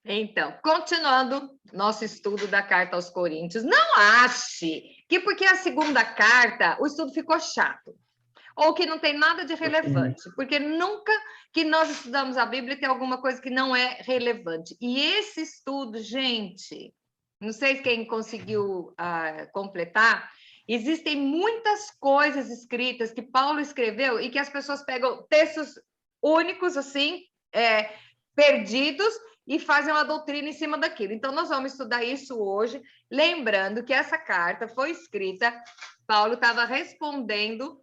Então, continuando nosso estudo da carta aos Coríntios, não ache que porque a segunda carta o estudo ficou chato, ou que não tem nada de relevante, porque nunca que nós estudamos a Bíblia tem alguma coisa que não é relevante. E esse estudo, gente, não sei quem conseguiu completar, existem muitas coisas escritas que Paulo escreveu e que as pessoas pegam textos únicos, assim, perdidos, e fazem uma doutrina em cima daquilo. Então, nós vamos estudar isso hoje, lembrando que essa carta foi escrita, Paulo estava respondendo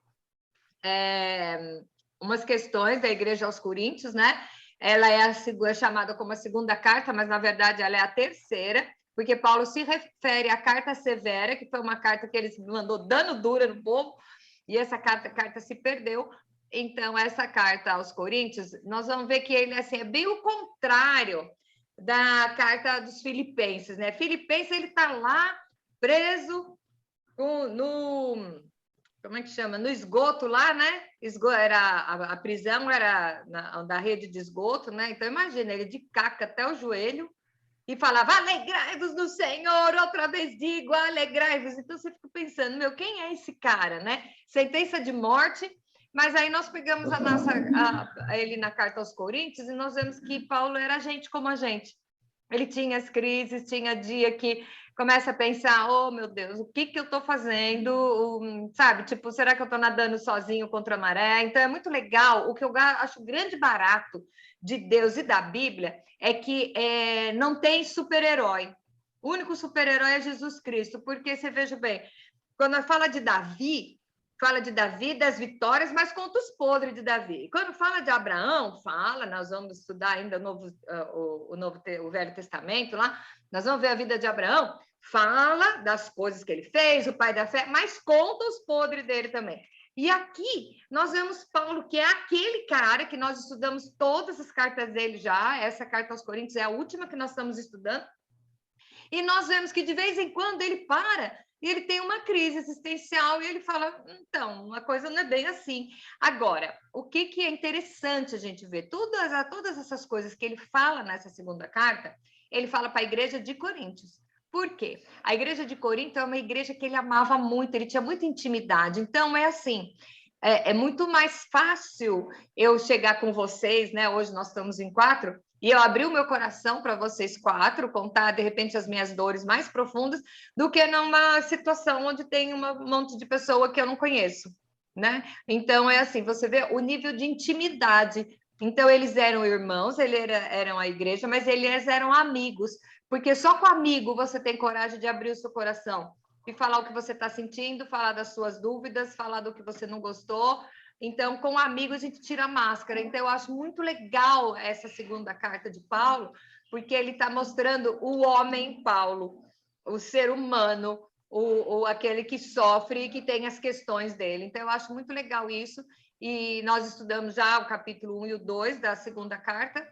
umas questões da Igreja aos Coríntios, né? Ela é chamada como a segunda carta, mas, na verdade, ela é a terceira, porque Paulo se refere à carta severa, que foi uma carta que ele mandou dando dura no povo, e essa carta se perdeu. Então, essa carta aos Coríntios, nós vamos ver que ele assim, é bem o contrário da carta dos Filipenses, né? Filipenses, ele está lá preso como é que chama? No esgoto lá, né? A prisão era da rede de esgoto, né? Então, imagina, ele de caca até o joelho e falava, alegrai-vos no Senhor, outra vez digo, alegrai-vos. Então, você fica pensando, quem é esse cara, né? Sentença de morte. Mas aí nós pegamos ele na carta aos Coríntios e nós vemos que Paulo era gente como a gente. Ele tinha as crises, tinha dia que começa a pensar, oh, meu Deus, o que eu estou fazendo? Sabe, tipo, será que eu estou nadando sozinho contra a maré? Então, é muito legal. O que eu acho grande barato de Deus e da Bíblia é que não tem super-herói. O único super-herói é Jesus Cristo, porque você veja bem, quando fala de Davi, das vitórias, mas conta os podres de Davi. Quando fala de Abraão, nós vamos estudar ainda o Velho Testamento lá, nós vamos ver a vida de Abraão, fala das coisas que ele fez, o pai da fé, mas conta os podres dele também. E aqui nós vemos Paulo, que é aquele cara que nós estudamos todas as cartas dele já, essa carta aos Coríntios é a última que nós estamos estudando, e nós vemos que de vez em quando ele para e ele tem uma crise existencial e ele fala, então, a coisa não é bem assim. Agora, o que é interessante a gente ver? Todas essas coisas que ele fala nessa segunda carta, ele fala para a igreja de Coríntios. Por quê? A igreja de Corinto é uma igreja que ele amava muito, ele tinha muita intimidade. Então, é assim, é muito mais fácil eu chegar com vocês, né? Hoje nós estamos em 4, e eu abri o meu coração para vocês 4, contar, de repente, as minhas dores mais profundas, do que numa situação onde tem um monte de pessoa que eu não conheço, né? Então, é assim, você vê o nível de intimidade. Então, eles eram irmãos, eram a igreja, mas eles eram amigos, porque só com amigo você tem coragem de abrir o seu coração e falar o que você está sentindo, falar das suas dúvidas, falar do que você não gostou. Então, com amigos, a gente tira a máscara. Então, eu acho muito legal essa segunda carta de Paulo, porque ele está mostrando o homem Paulo, o ser humano, aquele que sofre e que tem as questões dele. Então, eu acho muito legal isso. E nós estudamos já o capítulo 1 e o 2 da segunda carta.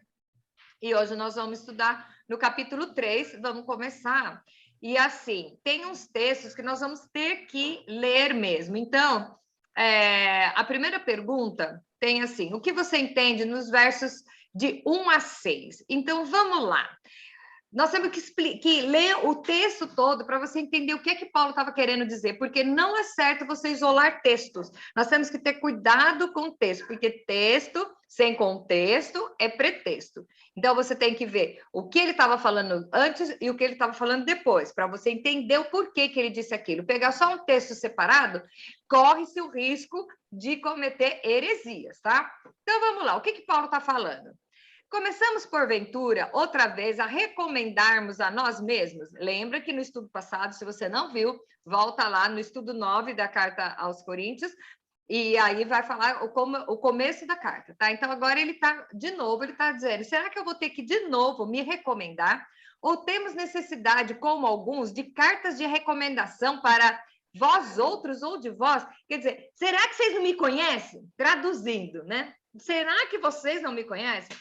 E hoje nós vamos estudar no capítulo 3. Vamos começar. E assim, tem uns textos que nós vamos ter que ler mesmo. Então, a primeira pergunta tem assim, o que você entende nos versos de 1 a 6? Então, vamos lá. Nós temos que ler o texto todo para você entender o que é que Paulo estava querendo dizer, porque não é certo você isolar textos. Nós temos que ter cuidado com o texto, porque texto sem contexto é pretexto. Então, você tem que ver o que ele estava falando antes e o que ele estava falando depois, para você entender o porquê que ele disse aquilo. Pegar só um texto separado, corre-se o risco de cometer heresias, tá? Então, vamos lá. O que Paulo está falando? Começamos, porventura, outra vez a recomendarmos a nós mesmos. Lembra que no estudo passado, se você não viu, volta lá no estudo 9 da carta aos Coríntios, e aí vai falar o começo da carta, tá? Então, agora ele está dizendo, será que eu vou ter que, de novo, me recomendar? Ou temos necessidade, como alguns, de cartas de recomendação para vós outros ou de vós? Quer dizer, será que vocês não me conhecem? Traduzindo, né? Será que vocês não me conhecem?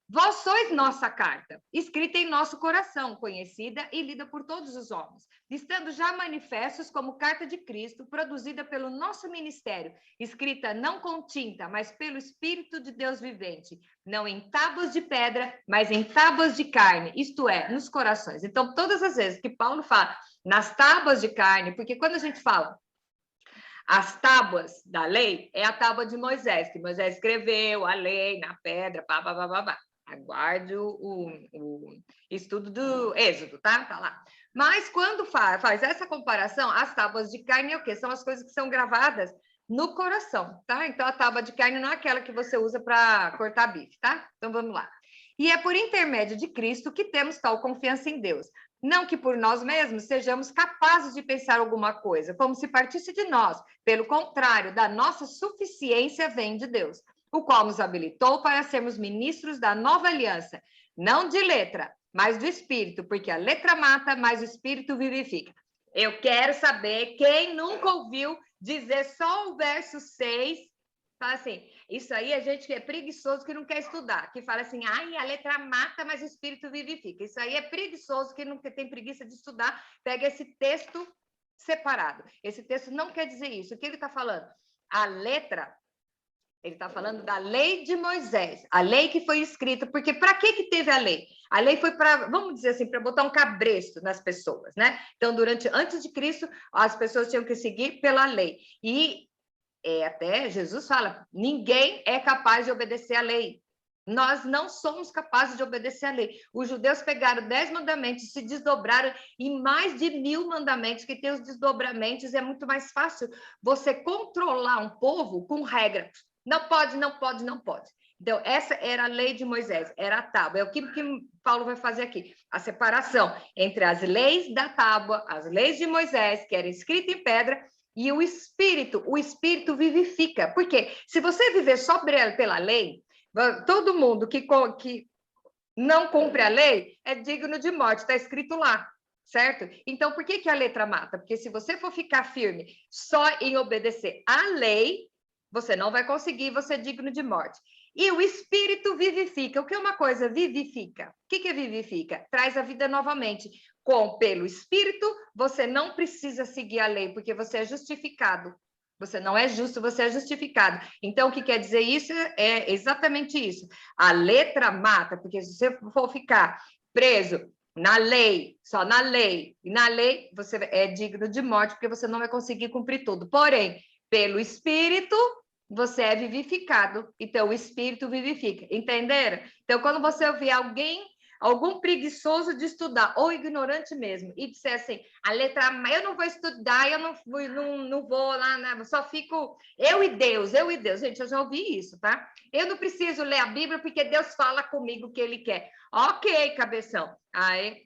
Vós sois nossa carta, escrita em nosso coração, conhecida e lida por todos os homens, estando já manifestos como carta de Cristo, produzida pelo nosso ministério, escrita não com tinta, mas pelo Espírito de Deus vivente, não em tábuas de pedra, mas em tábuas de carne, isto é, nos corações. Então, todas as vezes que Paulo fala nas tábuas de carne, porque quando a gente fala as tábuas da lei, é a tábua de Moisés, que Moisés escreveu a lei na pedra, pá, pá, pá, pá, pá. Aguarde o estudo do Êxodo, tá? Tá lá. Mas quando faz essa comparação, as tábuas de carne é o quê? São as coisas que são gravadas no coração, tá? Então, a tábua de carne não é aquela que você usa para cortar bife, tá? Então, vamos lá. E é por intermédio de Cristo que temos tal confiança em Deus. Não que por nós mesmos sejamos capazes de pensar alguma coisa, como se partisse de nós. Pelo contrário, da nossa suficiência vem de Deus, o qual nos habilitou para sermos ministros da nova aliança, não de letra, mas do Espírito, porque a letra mata, mas o Espírito vivifica. Eu quero saber quem nunca ouviu dizer só o verso 6, fala assim, isso aí é gente que é preguiçoso, que não quer estudar, que fala assim, ai, a letra mata, mas o Espírito vivifica. Isso aí é preguiçoso, que não tem preguiça de estudar, pega esse texto separado. Esse texto não quer dizer isso. O que ele está falando? A letra, ele está falando da lei de Moisés, a lei que foi escrita, porque para que teve a lei? A lei foi para, vamos dizer assim, para botar um cabresto nas pessoas, né? Então, antes de Cristo, as pessoas tinham que seguir pela lei. E até Jesus fala, ninguém é capaz de obedecer a lei. Nós não somos capazes de obedecer a lei. Os judeus pegaram 10 mandamentos, se desdobraram em mais de 1000 mandamentos, que tem os desdobramentos, é muito mais fácil você controlar um povo com regras. Não pode, não pode, não pode. Então, essa era a lei de Moisés, era a tábua. É o que Paulo vai fazer aqui, a separação entre as leis da tábua, as leis de Moisés, que era escrita em pedra, e o Espírito vivifica. Porque se você viver só pela lei, todo mundo que não cumpre a lei é digno de morte, está escrito lá, certo? Então, por que a letra mata? Porque se você for ficar firme só em obedecer à lei, você não vai conseguir, você é digno de morte. E o Espírito vivifica. O que é uma coisa vivifica? O que é vivifica? Traz a vida novamente. Pelo Espírito, você não precisa seguir a lei, porque você é justificado. Você não é justo, você é justificado. Então, o que quer dizer isso? É exatamente isso. A letra mata, porque se você for ficar preso na lei, só na lei, e na lei você é digno de morte, porque você não vai conseguir cumprir tudo. Porém, pelo Espírito, você é vivificado. Então, o Espírito vivifica. Entenderam? Então, quando você ouvir algum preguiçoso de estudar, ou ignorante mesmo, e disser assim, a letra, eu não vou estudar, eu não vou lá, né? Só fico eu e Deus. Gente, eu já ouvi isso, tá? Eu não preciso ler a Bíblia porque Deus fala comigo o que ele quer. Ok, cabeção. Aí,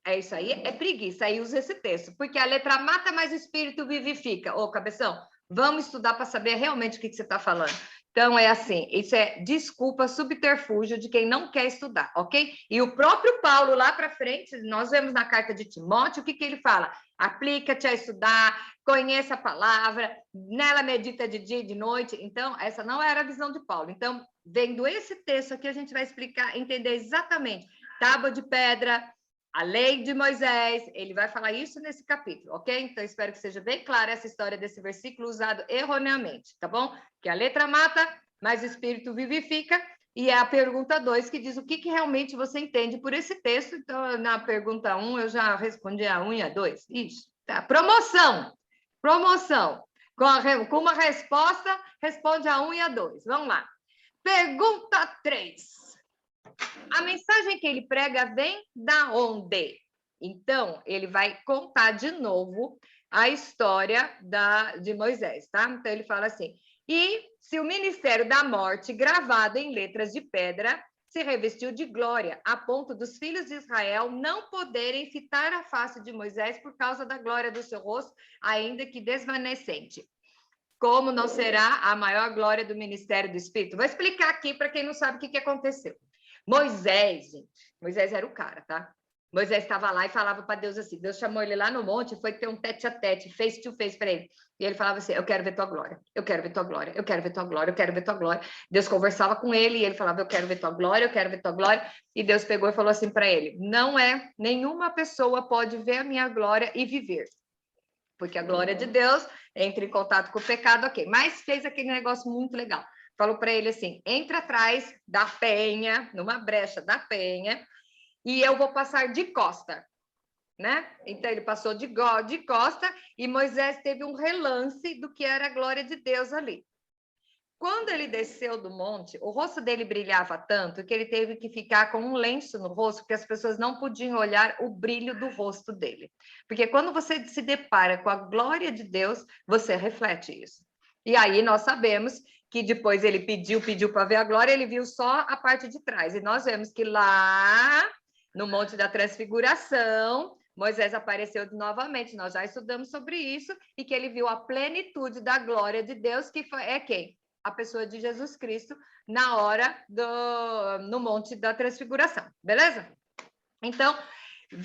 é isso aí, é preguiça. Aí usa esse texto, porque a letra mata, mas o Espírito vivifica. Ô, cabeção, vamos estudar para saber realmente o que você está falando. Então, é assim, isso é desculpa, subterfúgio de quem não quer estudar, ok? E o próprio Paulo, lá para frente, nós vemos na carta de Timóteo, o que ele fala? Aplica-te a estudar, conheça a palavra, nela medita de dia e de noite. Então, essa não era a visão de Paulo. Então, vendo esse texto aqui, a gente vai explicar, entender exatamente. Tábua de pedra, a lei de Moisés, ele vai falar isso nesse capítulo, ok? Então, espero que seja bem clara essa história desse versículo usado erroneamente, tá bom? Que a letra mata, mas o Espírito vivifica, e é a pergunta 2 que diz o que realmente você entende por esse texto. Então, na pergunta 1, eu já respondi a 1 e a 2. Isso, tá. Promoção. Com uma resposta, responde a 1 e a 2. Vamos lá. Pergunta 3. A mensagem que ele prega vem da onde? Então, ele vai contar de novo a história de Moisés, tá? Então, ele fala assim, e se o ministério da morte, gravado em letras de pedra, se revestiu de glória, a ponto dos filhos de Israel não poderem fitar a face de Moisés por causa da glória do seu rosto, ainda que desvanecente. Como não será a maior glória do ministério do Espírito? Vou explicar aqui para quem não sabe o que aconteceu. Moisés, gente, Moisés era o cara, tá? Moisés estava lá e falava para Deus assim, Deus chamou ele lá no monte, foi ter um tete-a-tete, face to face para ele. E ele falava assim, eu quero ver tua glória, eu quero ver tua glória, eu quero ver tua glória, eu quero ver tua glória. Deus conversava com ele e ele falava, eu quero ver tua glória, eu quero ver tua glória. E Deus pegou e falou assim para ele, não é, nenhuma pessoa pode ver a minha glória e viver. Porque a glória de Deus entra em contato com o pecado, ok. Mas fez aquele negócio muito legal. Falou para ele assim, entra atrás da penha, numa brecha da penha, e eu vou passar de costa, né? Então ele passou de costa e Moisés teve um relance do que era a glória de Deus ali. Quando ele desceu do monte, o rosto dele brilhava tanto que ele teve que ficar com um lenço no rosto, porque as pessoas não podiam olhar o brilho do rosto dele. Porque quando você se depara com a glória de Deus, você reflete isso. E aí nós sabemos que depois ele pediu para ver a glória, ele viu só a parte de trás. E nós vemos que lá no Monte da Transfiguração, Moisés apareceu novamente, nós já estudamos sobre isso, e que ele viu a plenitude da glória de Deus, que é quem? A pessoa de Jesus Cristo na hora no Monte da Transfiguração, beleza? Então,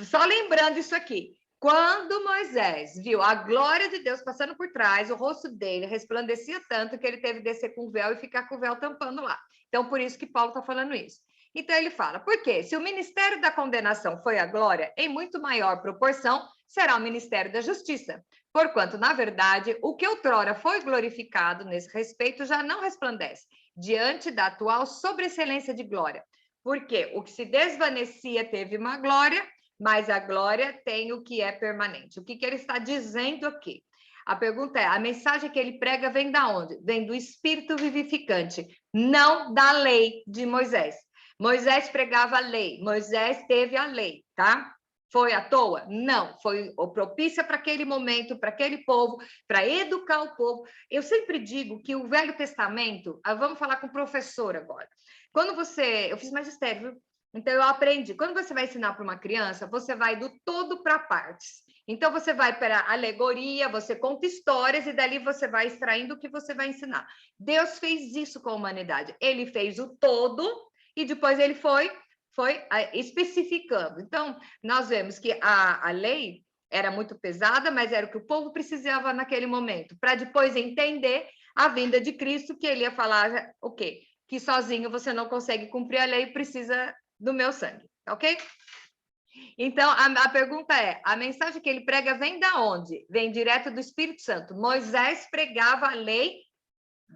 só lembrando isso aqui, quando Moisés viu a glória de Deus passando por trás, o rosto dele resplandecia tanto que ele teve que descer com o véu e ficar com o véu tampando lá. Então, por isso que Paulo está falando isso. Então, ele fala, por quê? Se o ministério da condenação foi a glória, em muito maior proporção, será o ministério da justiça. Porquanto, na verdade, o que outrora foi glorificado nesse respeito já não resplandece, diante da atual sobreexcelência de glória. Porque o que se desvanecia teve uma glória, mas a glória tem o que é permanente. O que ele está dizendo aqui? A pergunta é, a mensagem que ele prega vem da onde? Vem do Espírito vivificante, não da lei de Moisés. Moisés pregava a lei, Moisés teve a lei, tá? Foi à toa? Não, foi propícia para aquele momento, para aquele povo, para educar o povo. Eu sempre digo que o Velho Testamento, vamos falar com o professor agora. Quando eu fiz magistério, viu? Então eu aprendi. Quando você vai ensinar para uma criança, você vai do todo para partes. Então você vai para alegoria, você conta histórias e dali você vai extraindo o que você vai ensinar. Deus fez isso com a humanidade. Ele fez o todo e depois ele foi especificando. Então, nós vemos que a lei era muito pesada, mas era o que o povo precisava naquele momento, para depois entender a vinda de Cristo, que ele ia falar o quê? Que sozinho você não consegue cumprir a lei, precisa do meu sangue, ok? Então, a pergunta é, a mensagem que ele prega vem da onde? Vem direto do Espírito Santo. Moisés pregava a lei,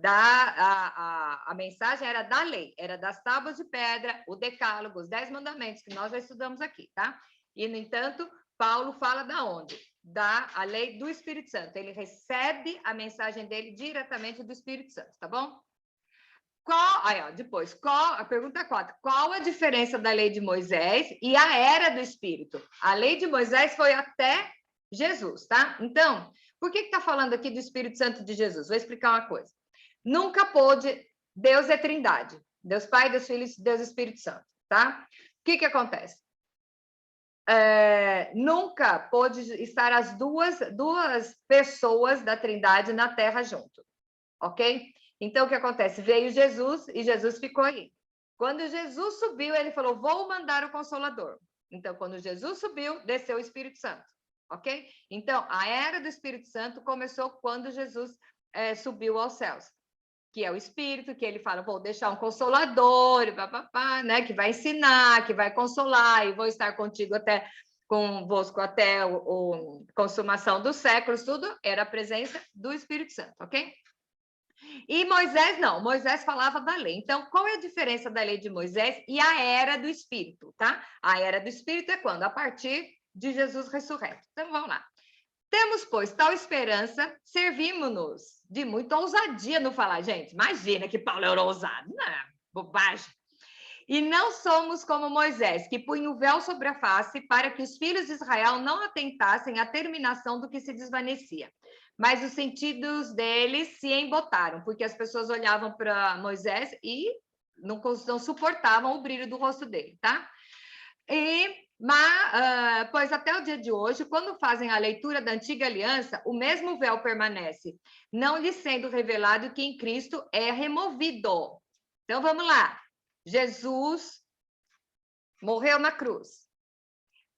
a mensagem era da lei, era das tábuas de pedra, o decálogo, os 10 mandamentos, que nós já estudamos aqui, tá? E, no entanto, Paulo fala da onde? A lei do Espírito Santo. Ele recebe a mensagem dele diretamente do Espírito Santo, tá bom? A pergunta 4. Qual a diferença da lei de Moisés e a era do Espírito? A lei de Moisés foi até Jesus, tá? Então, por que está falando aqui do Espírito Santo de Jesus? Vou explicar uma coisa. Nunca pôde, Deus é trindade, Deus Pai, Deus Filho, Deus Espírito Santo, tá? O que acontece? Nunca pôde estar as duas pessoas da trindade na Terra junto, ok? Então, o que acontece? Veio Jesus e Jesus ficou aí. Quando Jesus subiu, ele falou, vou mandar o Consolador. Então, quando Jesus subiu, desceu o Espírito Santo, ok? Então, a era do Espírito Santo começou quando Jesus subiu aos céus, que é o Espírito, que ele fala, vou deixar um Consolador, né? Que vai ensinar, que vai consolar, e vou estar convosco até a consumação dos séculos, tudo era a presença do Espírito Santo, ok? E Moisés não, Moisés falava da lei. Então, qual é a diferença da lei de Moisés e a era do Espírito, tá? A era do Espírito é quando? A partir de Jesus ressurreto. Então, vamos lá. Temos, pois, tal esperança, servimos-nos de muita ousadia no falar. Gente, imagina que Paulo era ousado. Não, bobagem. E não somos como Moisés, que punha o véu sobre a face para que os filhos de Israel não atentassem à terminação do que se desvanecia. Mas os sentidos deles se embotaram, porque as pessoas olhavam para Moisés e não suportavam o brilho do rosto dele, tá? Pois até o dia de hoje, quando fazem a leitura da antiga aliança, o mesmo véu permanece, não lhe sendo revelado que em Cristo é removido. Então, vamos lá. Jesus morreu na cruz.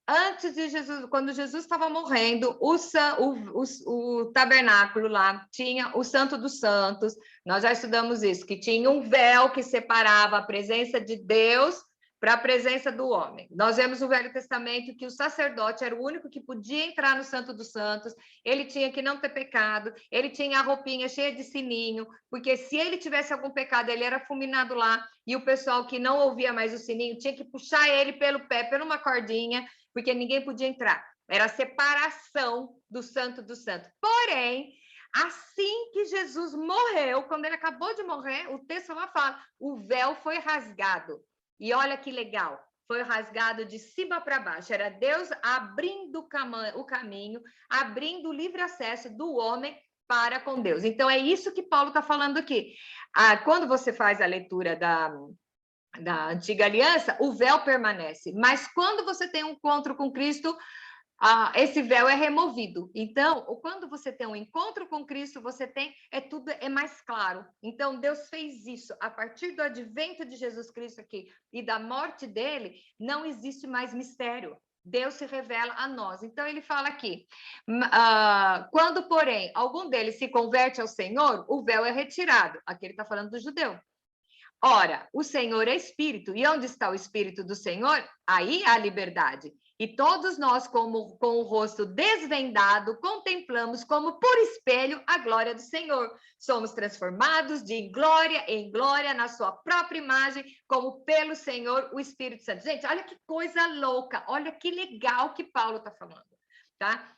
Antes de Jesus, quando Jesus estava morrendo, o tabernáculo lá tinha o Santo dos Santos. Nós já estudamos isso, que tinha um véu que separava a presença de Deus para a presença do homem. Nós vemos no Velho Testamento que o sacerdote era o único que podia entrar no Santo dos Santos, ele tinha que não ter pecado, ele tinha a roupinha cheia de sininho, porque se ele tivesse algum pecado, ele era fulminado lá, e o pessoal que não ouvia mais o sininho tinha que puxar ele pelo pé, por uma cordinha, porque ninguém podia entrar. Era a separação do Santo do Santo. Porém, assim que Jesus morreu, quando ele acabou de morrer, o texto lá fala, o véu foi rasgado. E olha que legal, foi rasgado de cima para baixo. Era Deus abrindo o caminho, abrindo o livre acesso do homem para com Deus. Então, é isso que Paulo está falando aqui. Quando você faz a leitura da antiga aliança, o véu permanece. Mas quando você tem um encontro com Cristo, esse véu é removido. Então, quando você tem um encontro com Cristo, tudo é mais claro. Então, Deus fez isso. A partir do advento de Jesus Cristo aqui e da morte dele, não existe mais mistério. Deus se revela a nós. Então, ele fala aqui, quando, porém, algum deles se converte ao Senhor, o véu é retirado. Aqui ele está falando do judeu. Ora, o Senhor é Espírito, e onde está o Espírito do Senhor? Aí há liberdade. E todos nós, com o rosto desvendado, contemplamos como por espelho a glória do Senhor. Somos transformados de glória em glória na sua própria imagem, como pelo Senhor, o Espírito Santo. Gente, olha que coisa louca, olha que legal que Paulo está falando, tá?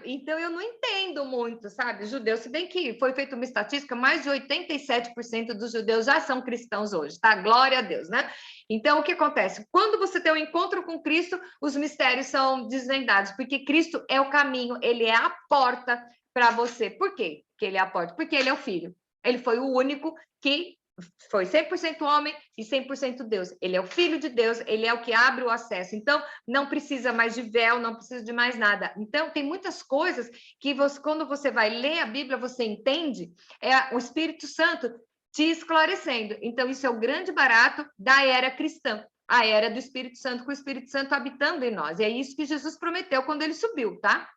Então, eu não entendo muito, sabe, judeus, se bem que foi feita uma estatística, mais de 87% dos judeus já são cristãos hoje, tá? Glória a Deus, né? Então, o que acontece? Quando você tem um encontro com Cristo, os mistérios são desvendados, porque Cristo é o caminho, ele é a porta para você. Por quê que ele é a porta? Porque ele é o Filho. Ele foi o único que foi 100% homem e 100% Deus. Ele é o Filho de Deus, ele é o que abre o acesso. Então, não precisa mais de véu, não precisa de mais nada. Então, tem muitas coisas que quando você vai ler a Bíblia, você entende, é o Espírito Santo te esclarecendo. Então, isso é o grande barato da era cristã, a era do Espírito Santo, com o Espírito Santo habitando em nós. E é isso que Jesus prometeu quando ele subiu, tá?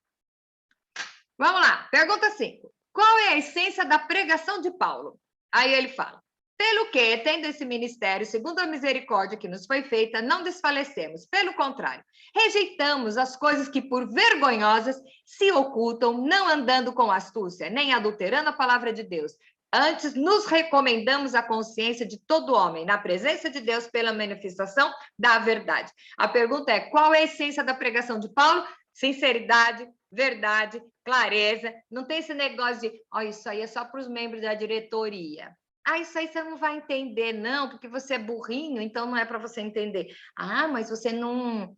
Vamos lá, pergunta 5. Qual é a essência da pregação de Paulo? Aí ele fala, pelo que, tendo esse ministério, segundo a misericórdia que nos foi feita, não desfalecemos. Pelo contrário, rejeitamos as coisas que por vergonhosas se ocultam, não andando com astúcia, nem adulterando a palavra de Deus. Antes, nos recomendamos a consciência de todo homem, na presença de Deus, pela manifestação da verdade. A pergunta é, qual é a essência da pregação de Paulo? Sinceridade, verdade, clareza. Não tem esse negócio de, isso aí é só para os membros da diretoria. Isso aí você não vai entender, não, porque você é burrinho, então não é para você entender. Mas você não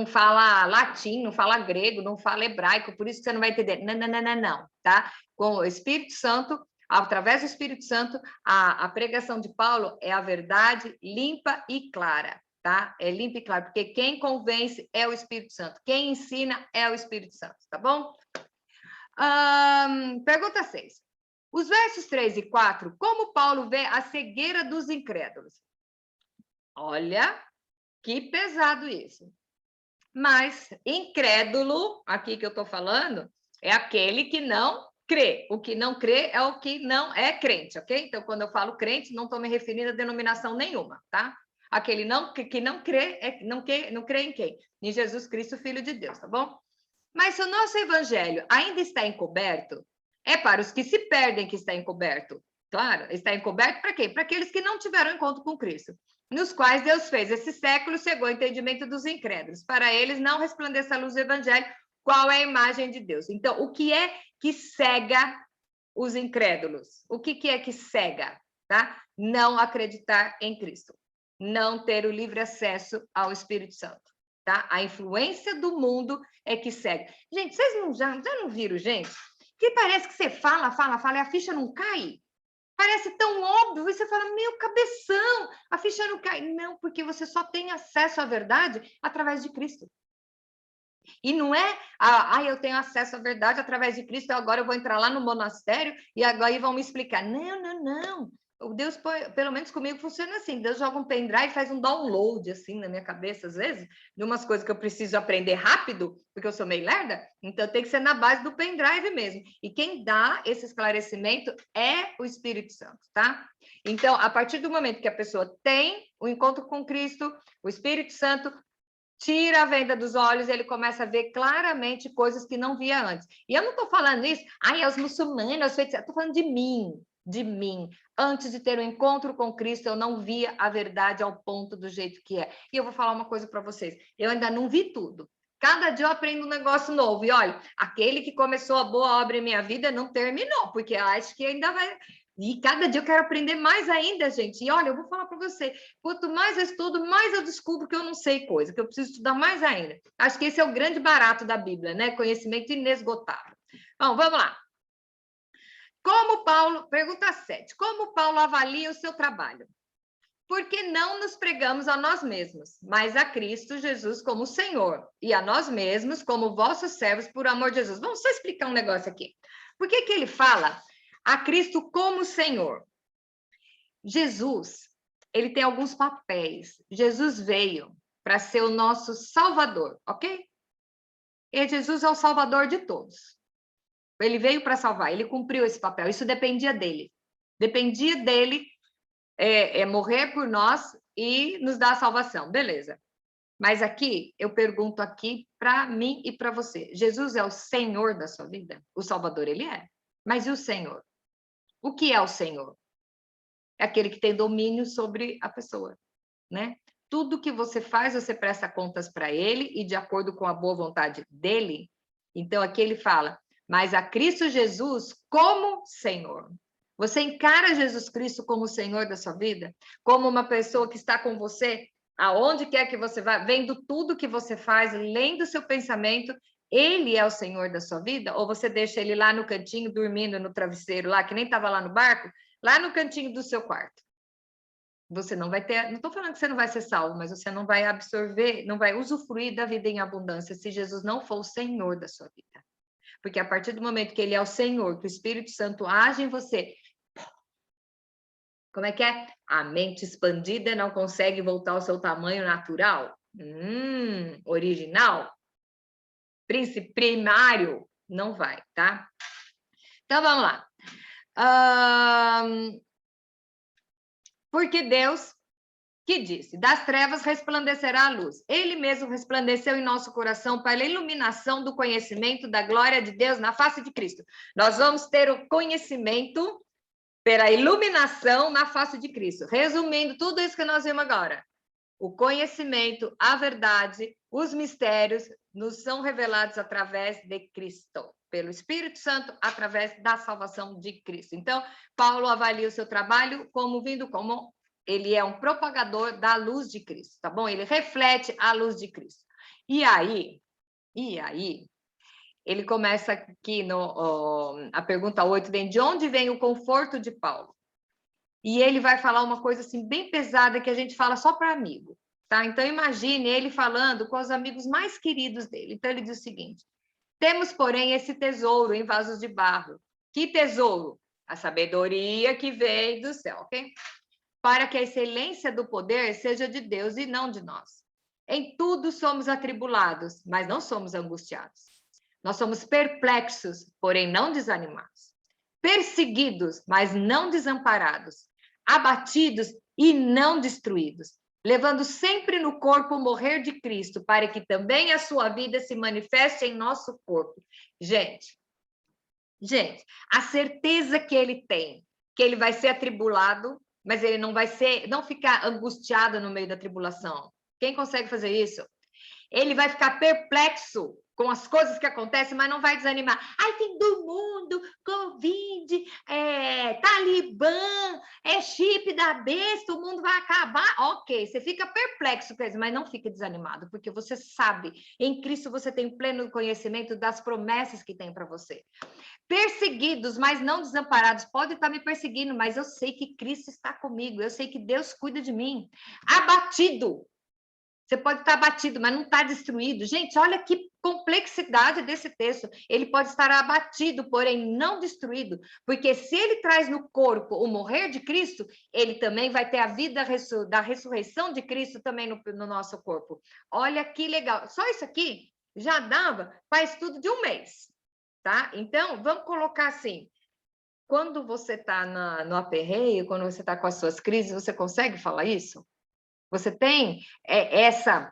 fala latim, não fala grego, não fala hebraico, por isso que você não vai entender. Não, tá? Com o Espírito Santo, através do Espírito Santo, a pregação de Paulo é a verdade limpa e clara, tá? É limpa e clara, porque quem convence é o Espírito Santo, quem ensina é o Espírito Santo, tá bom? Pergunta 6. Os versos 3 e 4, como Paulo vê a cegueira dos incrédulos? Olha, que pesado isso. Mas incrédulo, aqui que eu estou falando, é aquele que não crê. O que não crê é o que não é crente, ok? Então, quando eu falo crente, não estou me referindo a denominação nenhuma, tá? Aquele que não crê, não crê em quem? Em Jesus Cristo, Filho de Deus, tá bom? Mas se o nosso evangelho ainda está encoberto, é para os que se perdem que está encoberto. Claro, está encoberto para quê? Para aqueles que não tiveram encontro com Cristo, nos quais Deus fez esse século, chegou ao entendimento dos incrédulos. Para eles não resplandece a luz do evangelho, qual é a imagem de Deus. Então, o que é que cega os incrédulos? O que é que cega? Tá? Não acreditar em Cristo. Não ter o livre acesso ao Espírito Santo. Tá? A influência do mundo é que cega. Gente, vocês já não viram, gente? Que parece que você fala e a ficha não cai. Parece tão óbvio, e você fala, meu cabeção, a ficha não cai. Não, porque você só tem acesso à verdade através de Cristo. E não é, eu tenho acesso à verdade através de Cristo, agora eu vou entrar lá no monastério e agora vão me explicar. Não. o Deus, pelo menos comigo, funciona assim. Deus joga um pendrive e faz um download, assim, na minha cabeça, às vezes, de umas coisas que eu preciso aprender rápido, porque eu sou meio lerda, então tem que ser na base do pendrive mesmo. E quem dá esse esclarecimento é o Espírito Santo, tá? Então, a partir do momento que a pessoa tem o encontro com Cristo, o Espírito Santo tira a venda dos olhos e ele começa a ver claramente coisas que não via antes. E eu não estou falando isso, ai, os muçulmanos, estou falando de mim, de mim. Antes de ter um encontro com Cristo, eu não via a verdade ao ponto do jeito que é. E eu vou falar uma coisa para vocês, eu ainda não vi tudo. Cada dia eu aprendo um negócio novo. E olha, aquele que começou a boa obra em minha vida não terminou, porque eu acho que ainda vai... E cada dia eu quero aprender mais ainda, gente. E olha, eu vou falar para você, quanto mais eu estudo, mais eu descubro que eu não sei coisa, que eu preciso estudar mais ainda. Acho que esse é o grande barato da Bíblia, né? Conhecimento inesgotável. Bom, vamos lá. Como Paulo, pergunta 7. Como Paulo avalia o seu trabalho? Porque não nos pregamos a nós mesmos, mas a Cristo Jesus como Senhor, e a nós mesmos como vossos servos por amor de Jesus. Vamos só explicar um negócio aqui. Por que ele fala a Cristo como Senhor? Jesus, ele tem alguns papéis. Jesus veio para ser o nosso Salvador, ok? E Jesus é o Salvador de todos. Ele veio para salvar, ele cumpriu esse papel. Isso dependia dele. Dependia dele morrer por nós e nos dar a salvação. Beleza. Mas aqui, eu pergunto aqui para mim e para você. Jesus é o Senhor da sua vida? O Salvador, ele é. Mas e o Senhor? O que é o Senhor? É aquele que tem domínio sobre a pessoa, né? Tudo que você faz, você presta contas para ele e de acordo com a boa vontade dele. Então, aqui ele fala, mas a Cristo Jesus como Senhor. Você encara Jesus Cristo como o Senhor da sua vida? Como uma pessoa que está com você, aonde quer que você vá, vendo tudo que você faz, lendo o seu pensamento, ele é o Senhor da sua vida? Ou você deixa ele lá no cantinho, dormindo no travesseiro lá, que nem estava lá no barco, lá no cantinho do seu quarto? Você não vai ter, não estou falando que você não vai ser salvo, mas você não vai absorver, não vai usufruir da vida em abundância se Jesus não for o Senhor da sua vida. Porque a partir do momento que ele é o Senhor, que o Espírito Santo age em você, como é que é? A mente expandida não consegue voltar ao seu tamanho natural? Original? Primário? Não vai, tá? Então, vamos lá. Porque Deus que disse, das trevas resplandecerá a luz. Ele mesmo resplandeceu em nosso coração para a iluminação do conhecimento da glória de Deus na face de Cristo. Nós vamos ter o conhecimento pela iluminação na face de Cristo. Resumindo tudo isso que nós vimos agora. O conhecimento, a verdade, os mistérios nos são revelados através de Cristo, pelo Espírito Santo, através da salvação de Cristo. Então, Paulo avalia o seu trabalho como vindo como ele é um propagador da luz de Cristo, tá bom? Ele reflete a luz de Cristo. E aí, ele começa aqui a pergunta 8, vem de onde vem o conforto de Paulo? E ele vai falar uma coisa assim bem pesada que a gente fala só para amigo, tá? Então imagine ele falando com os amigos mais queridos dele. Então ele diz o seguinte: temos, porém, esse tesouro em vasos de barro. Que tesouro? A sabedoria que vem do céu, ok? Para que a excelência do poder seja de Deus e não de nós. Em tudo somos atribulados, mas não somos angustiados. Nós somos perplexos, porém não desanimados. Perseguidos, mas não desamparados. Abatidos e não destruídos. Levando sempre no corpo o morrer de Cristo, para que também a sua vida se manifeste em nosso corpo. Gente, a certeza que ele tem, que ele vai ser atribulado, mas ele não vai ficar angustiado no meio da tribulação. Quem consegue fazer isso? Ele vai ficar perplexo com as coisas que acontecem, mas não vai desanimar. Ai, fim do mundo, Covid, Talibã, chip da besta, o mundo vai acabar. Ok, você fica perplexo, mas não fica desanimado, porque você sabe, em Cristo você tem pleno conhecimento das promessas que tem para você. Perseguidos, mas não desamparados. Pode estar me perseguindo, mas eu sei que Cristo está comigo, eu sei que Deus cuida de mim. Abatido. Você pode estar abatido, mas não está destruído. Gente, olha que complexidade desse texto. Ele pode estar abatido, porém não destruído, porque se ele traz no corpo o morrer de Cristo, ele também vai ter a vida da ressurreição de Cristo também no nosso corpo. Olha que legal. Só isso aqui já dava para estudo de um mês, tá? Então, vamos colocar assim, quando você está no aperreio, quando você está com as suas crises, você consegue falar isso? Você tem essa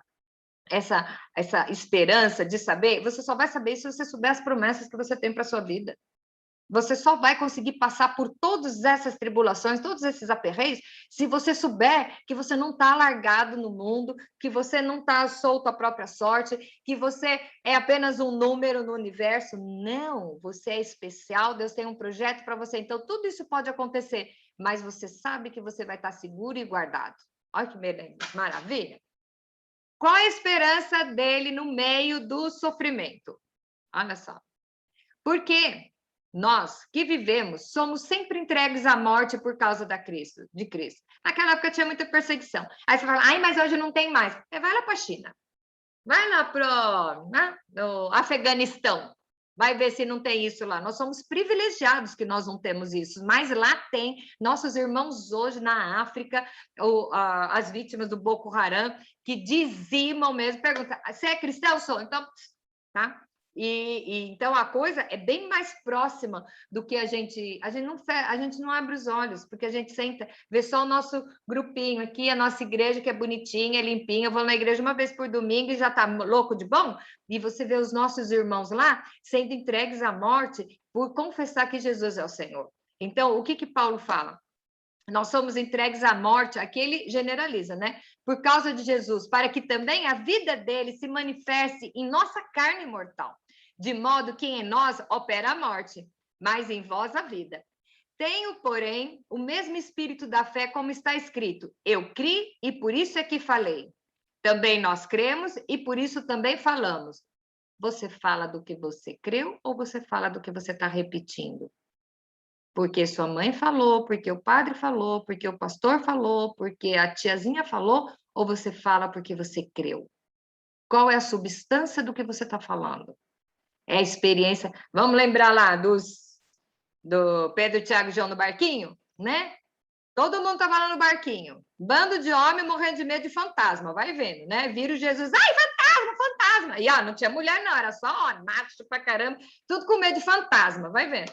esperança de saber? Você só vai saber se você souber as promessas que você tem para a sua vida. Você só vai conseguir passar por todas essas tribulações, todos esses aperreios, se você souber que você não está largado no mundo, que você não está solto à própria sorte, que você é apenas um número no universo. Não, você é especial, Deus tem um projeto para você. Então, tudo isso pode acontecer, mas você sabe que você vai estar seguro e guardado. Olha que maravilha. Qual a esperança dele no meio do sofrimento? Olha só. Porque nós que vivemos somos sempre entregues à morte por causa de Cristo. Naquela época tinha muita perseguição. Aí você fala, ai, mas hoje não tem mais. Vai lá para a China. Vai lá para o Afeganistão. Vai ver se não tem isso lá. Nós somos privilegiados que nós não temos isso, mas lá tem. Nossos irmãos hoje na África, as vítimas do Boko Haram, que dizimam mesmo, perguntam, você é cristão? Sou. Então, tá? Então a coisa é bem mais próxima do que a gente não abre os olhos, porque a gente senta, vê só o nosso grupinho aqui, a nossa igreja que é bonitinha, limpinha. Eu vou na igreja uma vez por domingo e já tá louco de bom, e você vê os nossos irmãos lá sendo entregues à morte por confessar que Jesus é o Senhor. Então, o que Paulo fala? Nós somos entregues à morte, aqui ele generaliza, né? Por causa de Jesus, para que também a vida dele se manifeste em nossa carne mortal, de modo que em nós opera a morte, mas em vós a vida. Tenho, porém, o mesmo espírito da fé, como está escrito: eu criei e por isso é que falei. Também nós cremos e por isso também falamos. Você fala do que você creu ou você fala do que você está repetindo? Porque sua mãe falou, porque o padre falou, porque o pastor falou, porque a tiazinha falou, ou você fala porque você creu? Qual é a substância do que você está falando? É a experiência. Vamos lembrar lá do Pedro, Tiago e João no barquinho, né? Todo mundo estava lá no barquinho. Bando de homem morrendo de medo de fantasma, vai vendo, né? Viram Jesus, ai, fantasma, fantasma. E não tinha mulher, não, era só homem, macho pra caramba, tudo com medo de fantasma, vai vendo.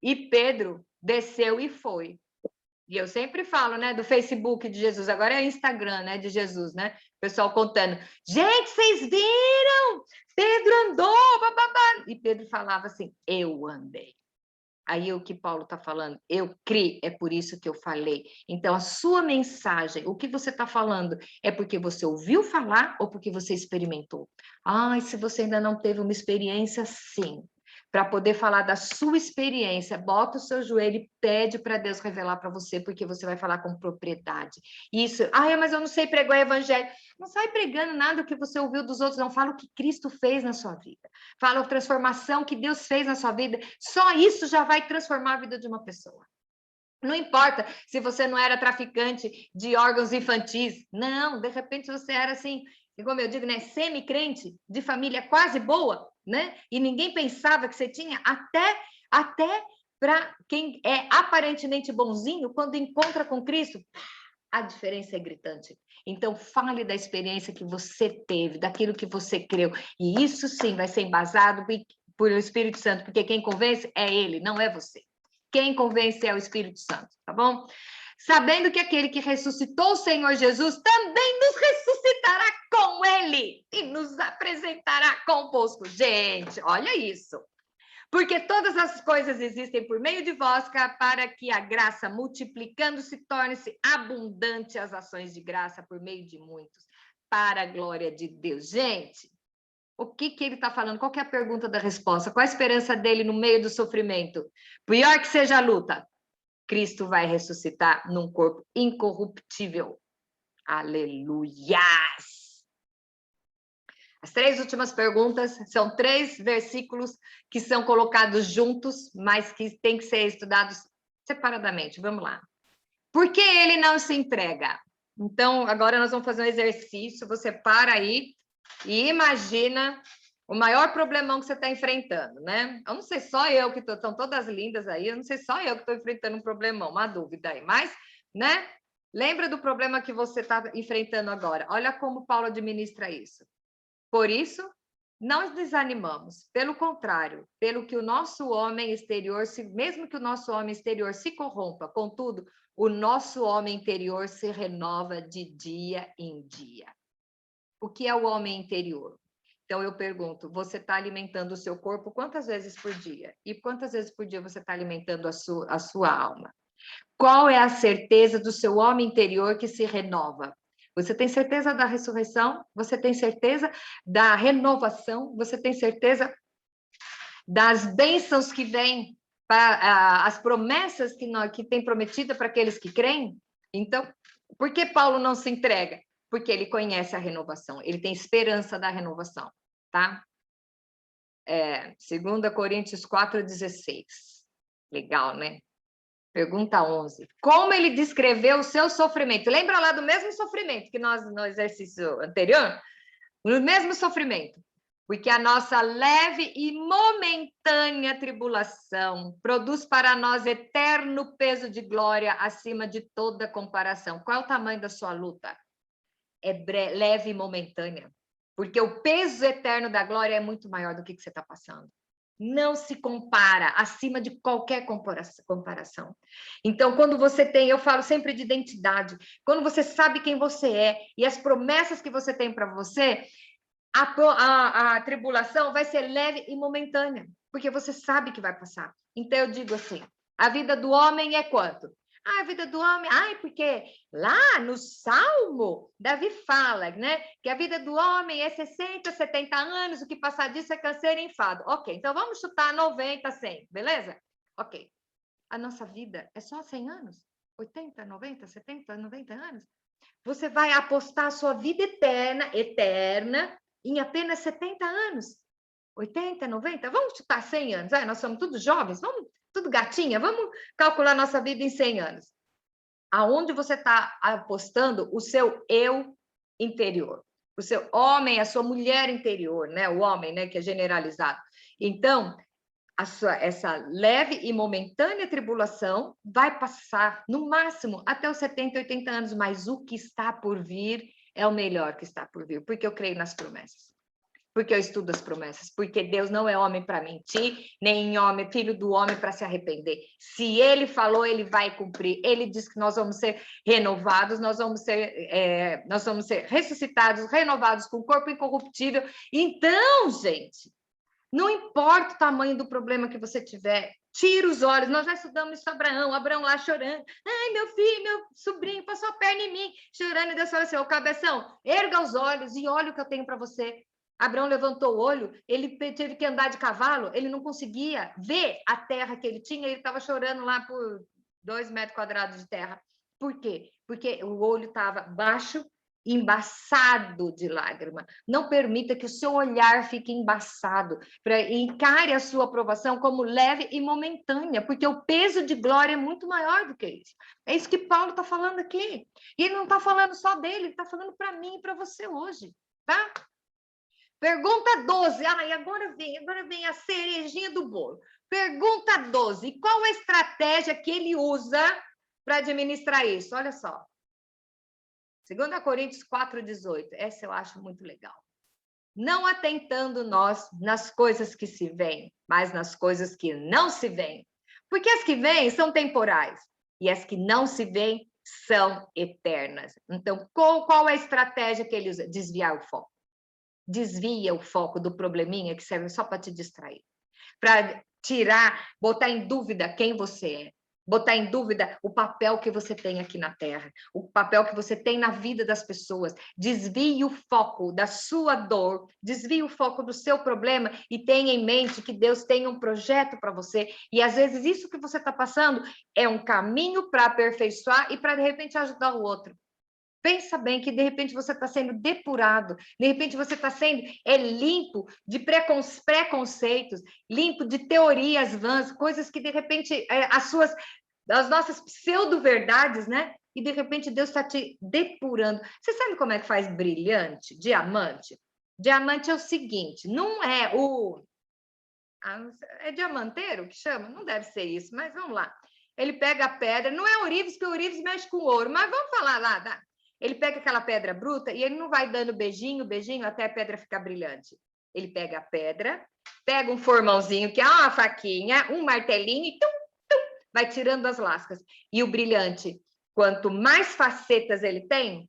E Pedro desceu e foi. E eu sempre falo, né, do Facebook de Jesus, agora é Instagram, né, de Jesus, né? O pessoal contando, gente, vocês viram? Pedro andou, bababá. E Pedro falava assim, eu andei. Aí o que Paulo está falando, eu criei, é por isso que eu falei. Então, a sua mensagem, o que você está falando, é porque você ouviu falar ou porque você experimentou? Ai, se você ainda não teve uma experiência, sim. Para poder falar da sua experiência, bota o seu joelho e pede para Deus revelar para você, porque você vai falar com propriedade. Isso, mas eu não sei pregar o evangelho. Não sai pregando nada que você ouviu dos outros, não. Fala o que Cristo fez na sua vida. Fala a transformação que Deus fez na sua vida. Só isso já vai transformar a vida de uma pessoa. Não importa se você não era traficante de órgãos infantis. Não, de repente você era assim, como eu digo, né, semi-crente, de família quase boa, né? E ninguém pensava que você tinha, até para quem é aparentemente bonzinho, quando encontra com Cristo, a diferença é gritante. Então, fale da experiência que você teve, daquilo que você creu. E isso sim vai ser embasado por o Espírito Santo, porque quem convence é ele, não é você. Quem convence é o Espírito Santo, tá bom? Sabendo que aquele que ressuscitou o Senhor Jesus também nos ressuscitará com ele e nos apresentará convosco. Gente, olha isso. Porque todas as coisas existem por meio de vós, para que a graça, multiplicando-se, torne-se abundante as ações de graça por meio de muitos, para a glória de Deus. Gente, o que ele está falando? Qual que é a pergunta da resposta? Qual a esperança dele no meio do sofrimento? Pior que seja a luta, Cristo vai ressuscitar num corpo incorruptível. Aleluias! As 3 últimas perguntas são 3 versículos que são colocados juntos, mas que têm que ser estudados separadamente. Vamos lá. Por que ele não se entrega? Então, agora nós vamos fazer um exercício. Você para aí e imagina o maior problemão que você está enfrentando, né? Eu não sei só eu que estou, estão todas lindas aí, eu não sei só eu que estou enfrentando um problemão, uma dúvida aí, mas, né? Lembra do problema que você está enfrentando agora. Olha como Paulo administra isso. Por isso, não desanimamos. Pelo contrário, pelo que o nosso homem exterior, mesmo que o nosso homem exterior se corrompa, contudo, o nosso homem interior se renova de dia em dia. O que é o homem interior? Então, eu pergunto, você está alimentando o seu corpo quantas vezes por dia? E quantas vezes por dia você está alimentando a sua alma? Qual é a certeza do seu homem interior que se renova? Você tem certeza da ressurreição? Você tem certeza da renovação? Você tem certeza das bênçãos que vêm, as promessas que tem prometida para aqueles que creem? Então, por que Paulo não se entrega? Porque ele conhece a renovação, ele tem esperança da renovação, tá? 2 Coríntios 4,16. Legal, né? Pergunta 11. Como ele descreveu o seu sofrimento? Lembra lá do mesmo sofrimento que nós, no exercício anterior? No mesmo sofrimento. Porque a nossa leve e momentânea tribulação produz para nós eterno peso de glória acima de toda comparação. Qual é o tamanho da sua luta? É leve e momentânea. Porque o peso eterno da glória é muito maior do que você está passando. Não se compara, acima de qualquer comparação. Então, quando você tem, eu falo sempre de identidade, quando você sabe quem você é e as promessas que você tem para você, a tribulação vai ser leve e momentânea, porque você sabe que vai passar. Então, eu digo assim, a vida do homem é quanto? A vida do homem, porque lá no Salmo, Davi fala, né, que a vida do homem é 60, 70 anos, o que passar disso é câncer e enfado. Ok, então vamos chutar 90, 100, beleza? Ok. A nossa vida é só 100 anos? 80, 90, 70, 90 anos? Você vai apostar a sua vida eterna, em apenas 70 anos? 80, 90? Vamos chutar 100 anos. Nós somos todos jovens, vamos tudo gatinha, vamos calcular nossa vida em 100 anos. Aonde você está apostando o seu eu interior, o seu homem, a sua mulher interior, né? O homem, né? Que é generalizado. Então, essa leve e momentânea tribulação vai passar, no máximo, até os 70, 80 anos, mas o que está por vir é o melhor que está por vir, porque eu creio nas promessas. Porque eu estudo as promessas, porque Deus não é homem para mentir, nem homem, filho do homem para se arrepender. Se ele falou, ele vai cumprir. Ele diz que nós vamos ser renovados, nós vamos ser ressuscitados, renovados com corpo incorruptível. Então, gente, não importa o tamanho do problema que você tiver, tira os olhos. Nós já estudamos isso, Abraão lá chorando. Ai, meu filho, meu sobrinho passou a perna em mim, chorando. E Deus falou assim, cabeção, erga os olhos e olha o que eu tenho para você. Abraão levantou o olho, ele teve que andar de cavalo, ele não conseguia ver a terra que ele tinha, ele estava chorando lá por 2 metros quadrados de terra. Por quê? Porque o olho estava baixo, embaçado de lágrima. Não permita que o seu olhar fique embaçado. Encare a sua aprovação como leve e momentânea, porque o peso de glória é muito maior do que isso. É isso que Paulo está falando aqui. E ele não está falando só dele, ele está falando para mim e para você hoje, tá? Pergunta 12. Agora vem a cerejinha do bolo. Pergunta 12. Qual a estratégia que ele usa para administrar isso? Olha só. 2 Coríntios 4,18. Essa eu acho muito legal. Não atentando nós nas coisas que se veem, mas nas coisas que não se veem. Porque as que vêm são temporais e as que não se veem são eternas. Então, qual é a estratégia que ele usa? Desviar o foco. Desvia o foco do probleminha que serve só para te distrair. Para tirar, botar em dúvida quem você é. Botar em dúvida o papel que você tem aqui na Terra, o papel que você tem na vida das pessoas. Desvie o foco da sua dor, desvie o foco do seu problema e tenha em mente que Deus tem um projeto para você. E às vezes isso que você está passando é um caminho para aperfeiçoar e para de repente ajudar o outro. Pensa bem que, de repente, você está sendo depurado, de repente, você está sendo limpo de preconceitos, limpo de teorias vãs, coisas que, de repente, as nossas pseudo-verdades, né? e de repente Deus está te depurando. Você sabe como é que faz brilhante, diamante? Diamante é o seguinte, não é o... É diamanteiro que chama? Não deve ser isso, mas vamos lá. Ele pega a pedra, não é ourives, porque o ourives mexe com ouro, mas vamos falar lá, tá? Ele pega aquela pedra bruta e ele não vai dando beijinho, beijinho, até a pedra ficar brilhante. Ele pega a pedra, pega um formãozinho, que é uma faquinha, um martelinho, e tum, tum, vai tirando as lascas. E o brilhante, quanto mais facetas ele tem,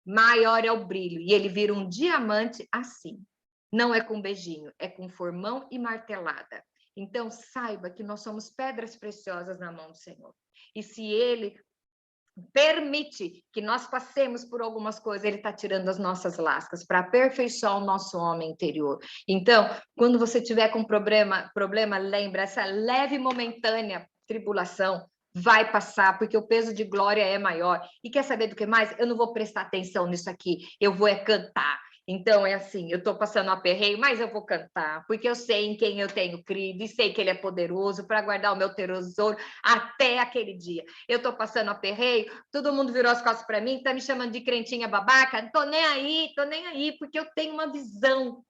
maior é o brilho. E ele vira um diamante assim. Não é com beijinho, é com formão e martelada. Então, saiba que nós somos pedras preciosas na mão do Senhor. E se Ele permite que nós passemos por algumas coisas, Ele está tirando as nossas lascas para aperfeiçoar o nosso homem interior. Então, quando você tiver com problema, lembra, essa leve e momentânea tribulação vai passar, porque o peso de glória é maior. E quer saber do que mais? Eu não vou prestar atenção nisso aqui, eu vou cantar. Então, é assim, eu estou passando um aperreio, mas eu vou cantar, porque eu sei em quem eu tenho crido e sei que Ele é poderoso para guardar o meu tesouro até aquele dia. Eu estou passando aperreio, todo mundo virou as costas para mim, está me chamando de crentinha babaca, não estou nem aí, porque eu tenho uma visão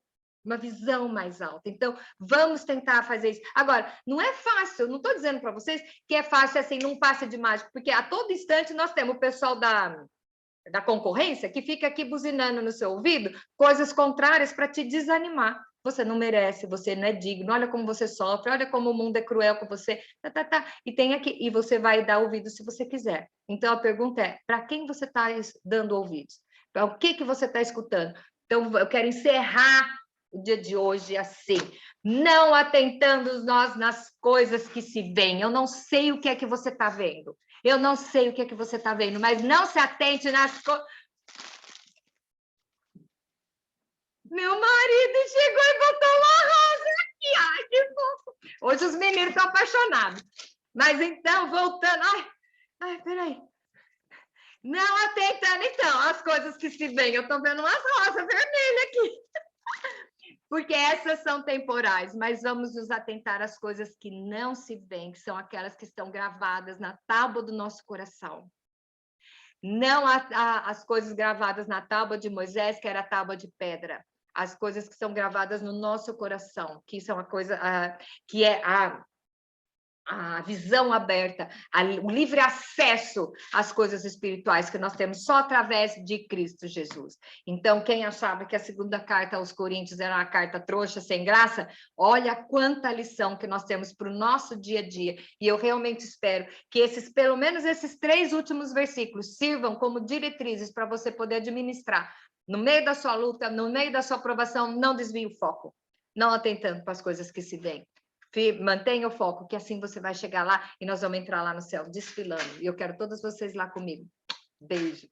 mais alta. Então, vamos tentar fazer isso. Agora, não é fácil, eu não estou dizendo para vocês que é fácil assim, num passe de mágico, porque a todo instante nós temos o pessoal da concorrência que fica aqui buzinando no seu ouvido coisas contrárias para te desanimar. Você não merece, você não é digno, olha como você sofre, olha como o mundo é cruel com você, e tem aqui, e você vai dar ouvido se você quiser. Então a pergunta é, para quem você está dando ouvidos? Para o que você está escutando? Então eu quero encerrar o dia de hoje assim, não atentando nós nas coisas que se veem. Eu não sei o que é que você está vendo. Eu não sei o que é que você está vendo, mas não se atente nas coisas. Meu marido chegou e botou uma rosa aqui. Ai, que fofo. Hoje os meninos estão apaixonados. Mas então, voltando... Ai, peraí. Não atentando, então, as coisas que se veem. Eu estou vendo umas rosas vermelhas aqui. Porque essas são temporais, mas vamos nos atentar às coisas que não se veem, que são aquelas que estão gravadas na tábua do nosso coração. Não as coisas gravadas na tábua de Moisés, que era a tábua de pedra. As coisas que são gravadas no nosso coração, que são a coisa que é a visão aberta, o livre acesso às coisas espirituais que nós temos só através de Cristo Jesus. Então, quem achava que a segunda carta aos Coríntios era uma carta trouxa, sem graça, olha quanta lição que nós temos para o nosso dia a dia. E eu realmente espero que pelo menos esses 3 últimos versículos sirvam como diretrizes para você poder administrar. No meio da sua luta, no meio da sua provação, não desvie o foco. Não atentando para as coisas que se veem. Mantenha o foco, que assim você vai chegar lá e nós vamos entrar lá no céu, desfilando. E eu quero todos vocês lá comigo. Beijo.